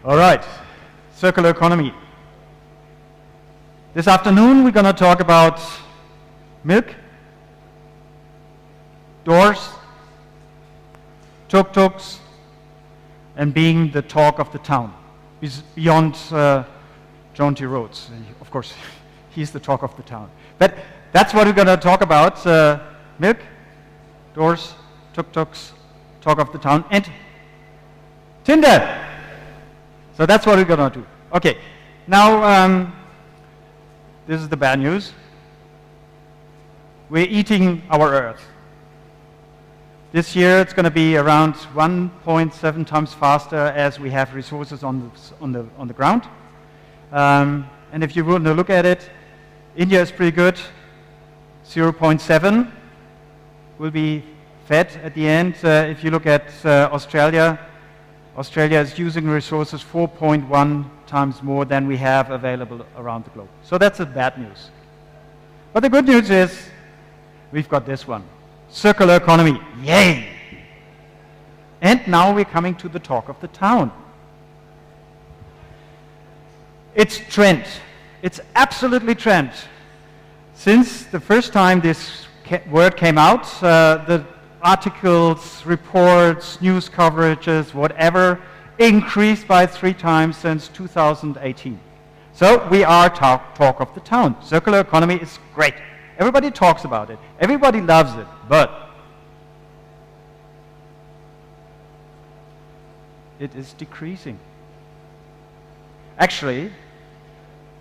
All right, circular economy. This afternoon we're going to talk about milk, doors, tuk-tuks, and being the talk of the town. Beyond John T. Rhodes, of course, he's the talk of the town. But that's what we're going to talk about, milk, doors, tuk-tuks, talk of the town, and Tinder. So that's what we're going to do. Okay, now this is the bad news. We're eating our Earth. This year it's going to be around 1.7 times faster as we have resources on the ground. And if you want to look at it, India is pretty good. 0.7 will be fed at the end. If you look at Australia, Australia is using resources 4.1 times more than we have available around the globe. So that's the bad news. But the good news is we've got this one. Circular economy. Yay! And now we're coming to the talk of the town. It's trend. It's absolutely trend. Since the first time this word came out, the articles, reports, news coverages, whatever, increased by 3 times since 2018. So we are talk of the town. Circular economy is great. Everybody talks about it. Everybody loves it. But it is decreasing. Actually,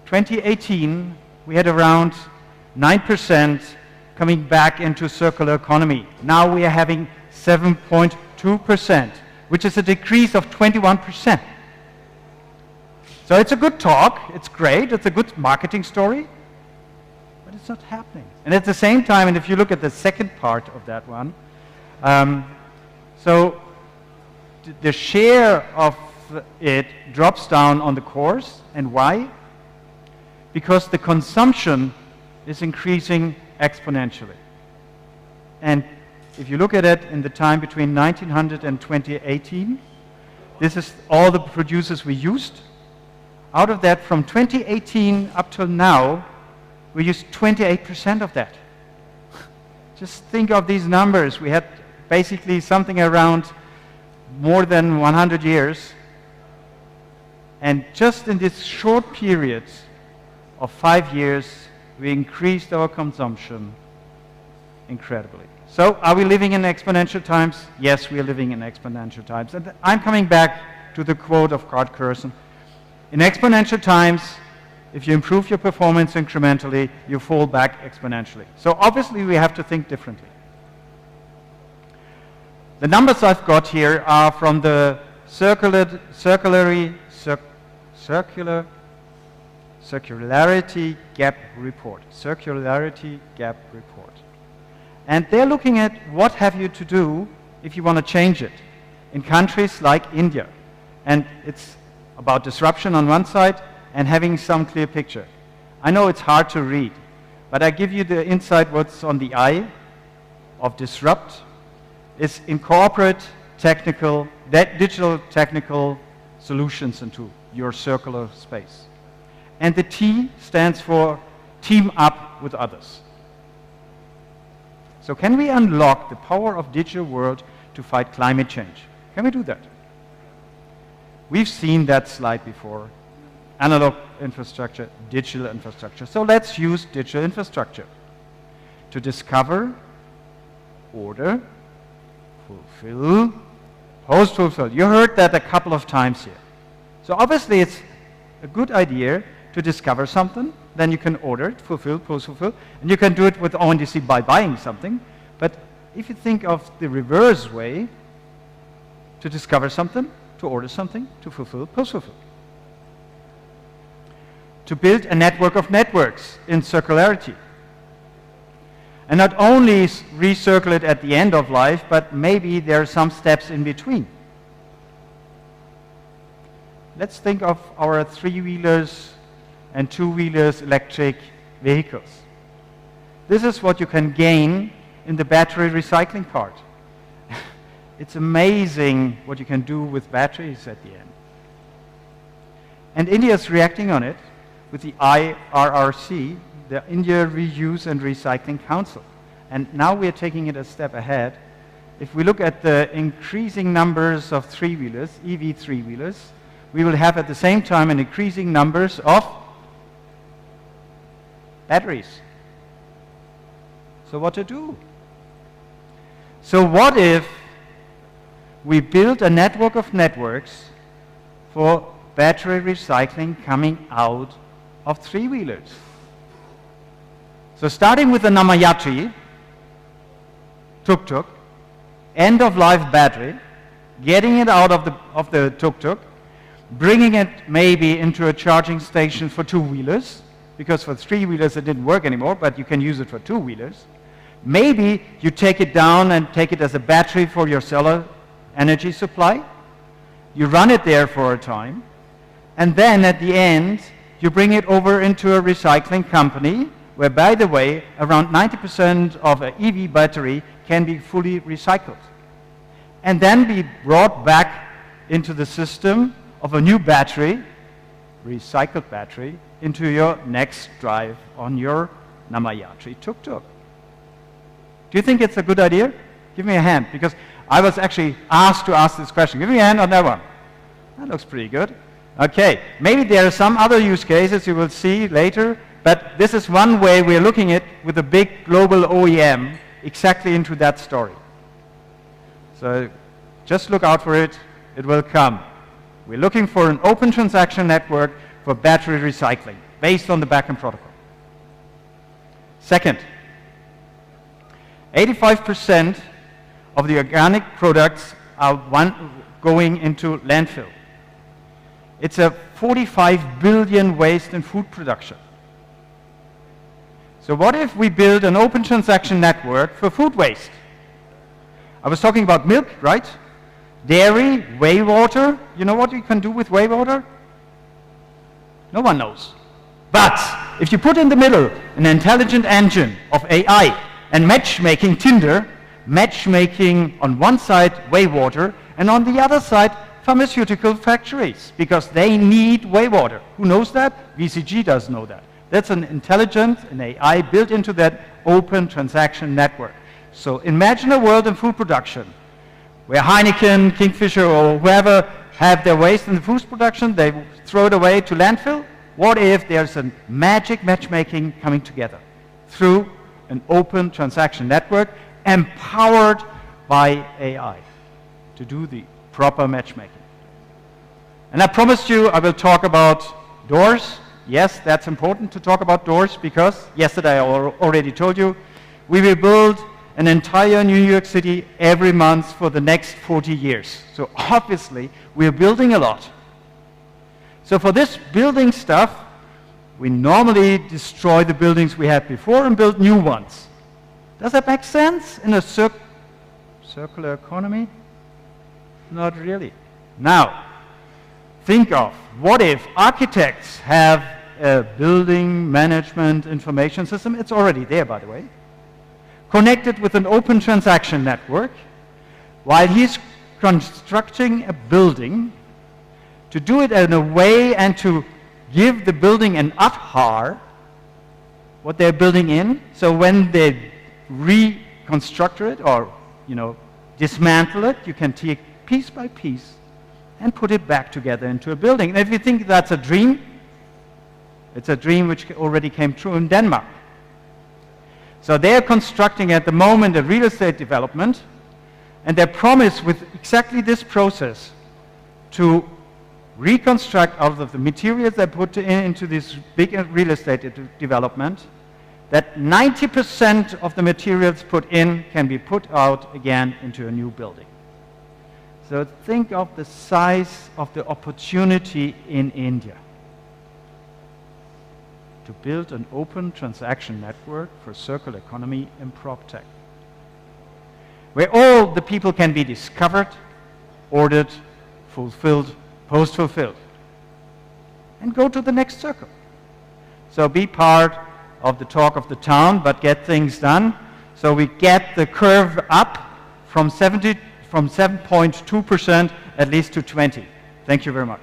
2018, we had around 9% coming back into circular economy. Now we are having 7.2%, which is a decrease of 21%. So it's a good talk, it's great, it's a good marketing story, but it's not happening. And at the same time, and if you look at the second part of that one, so the share of it drops down on the course. And why? Because the consumption is increasing exponentially. And if you look at it in the time between 1900 and 2018, this is all the producers we used. Out of that, from 2018 up till now, we used 28% of that. Just think of these numbers. We had basically something around more than 100 years. And just in this short period of 5 years, we increased our consumption incredibly. So are we living in exponential times? Yes, we are living in exponential times. And I'm coming back to the quote of Gard Kersen. In exponential times, if you improve your performance incrementally, you fall back exponentially. So obviously we have to think differently. The numbers I've got here are from the Circularity Gap Report. Circularity Gap Report. And they're looking at what have you to do if you want to change it in countries like India. And it's about disruption on one side and having some clear picture. I know it's hard to read, but I give you the insight what's on the eye of disrupt is incorporate technical, digital technical solutions into your circular space. And the T stands for team up with others. So can we unlock the power of digital world to fight climate change? Can we do that? We've seen that slide before. Analog infrastructure, digital infrastructure. So let's use digital infrastructure to discover, order, fulfill, post-fulfill. You heard that a couple of times here. So obviously it's a good idea to discover something, then you can order it, fulfill, post-fulfill, and you can do it with ONDC by buying something. But if you think of the reverse way, to discover something, to order something, to fulfill, post-fulfill. To build a network of networks in circularity. And not only recircle it at the end of life, but maybe there are some steps in between. Let's think of our 3-wheelers and 2-wheelers electric vehicles. This is what you can gain in the battery recycling part. It's amazing what you can do with batteries at the end. And India is reacting on it with the IRRC, the India Reuse and Recycling Council. And now we are taking it a step ahead. If we look at the increasing numbers of three-wheelers, EV three-wheelers, we will have at the same time an increasing numbers of batteries. So what to do? So what if we build a network of networks for battery recycling coming out of three-wheelers? So starting with the Namayatri tuk-tuk, end-of-life battery, getting it out of the tuk-tuk, bringing it maybe into a charging station for two-wheelers, because for three-wheelers it didn't work anymore, but you can use it for two-wheelers. Maybe you take it down and take it as a battery for your solar energy supply. You run it there for a time, and then at the end, you bring it over into a recycling company, where, by the way, around 90% of an EV battery can be fully recycled, and then be brought back into the system of a new battery, recycled battery, into your next drive on your Namayatri tuk-tuk. Do you think it's a good idea? Give me a hand, because I was actually asked to ask this question. Give me a hand on that one. That looks pretty good. Okay, maybe there are some other use cases you will see later, but this is one way we're looking at with a big global OEM exactly into that story. So just look out for it. It will come. We're looking for an open transaction network for battery recycling based on the backend protocol. Second, 85% of the organic products are going into landfill. It's a 45 billion waste in food production. So what if we build an open transaction network for food waste? I was talking about milk, right? Dairy, whey water. You know what you can do with whey water? No one knows. But if you put in the middle an intelligent engine of AI and matchmaking Tinder, matchmaking on one side whey water and on the other side pharmaceutical factories, because they need whey water. Who knows that? VCG does know that. That's an intelligence, an AI built into that open transaction network. So imagine a world in food production where Heineken, Kingfisher, or whoever have their waste in the food production, they throw it away to landfill. What if there's a magic matchmaking coming together through an open transaction network empowered by AI to do the proper matchmaking? And I promised you I will talk about doors. Yes, that's important to talk about doors, because yesterday I already told you we will build an entire New York City every month for the next 40 years. So obviously we are building a lot. So for this building stuff, we normally destroy the buildings we had before and build new ones. Does that make sense in a circular economy? Not really. Now, think of what if architects have a building management information system, it's already there, by the way, connected with an open transaction network, while he's constructing a building, to do it in a way and to give the building an Aadhaar, what they're building in, so when they reconstruct it or dismantle it, you can take piece by piece and put it back together into a building. And if you think that's a dream, it's a dream which already came true in Denmark. So they're constructing at the moment a real estate development, and they promise with exactly this process to reconstruct out of the materials they put into this big real estate development, that 90% of the materials put in can be put out again into a new building. So think of the size of the opportunity in India to build an open transaction network for circular economy in PropTech, where all the people can be discovered, ordered, fulfilled, post-fulfilled, and go to the next circle. So be part of the talk of the town, but get things done. So we get the curve up from 7.2% at least to 20. Thank you very much.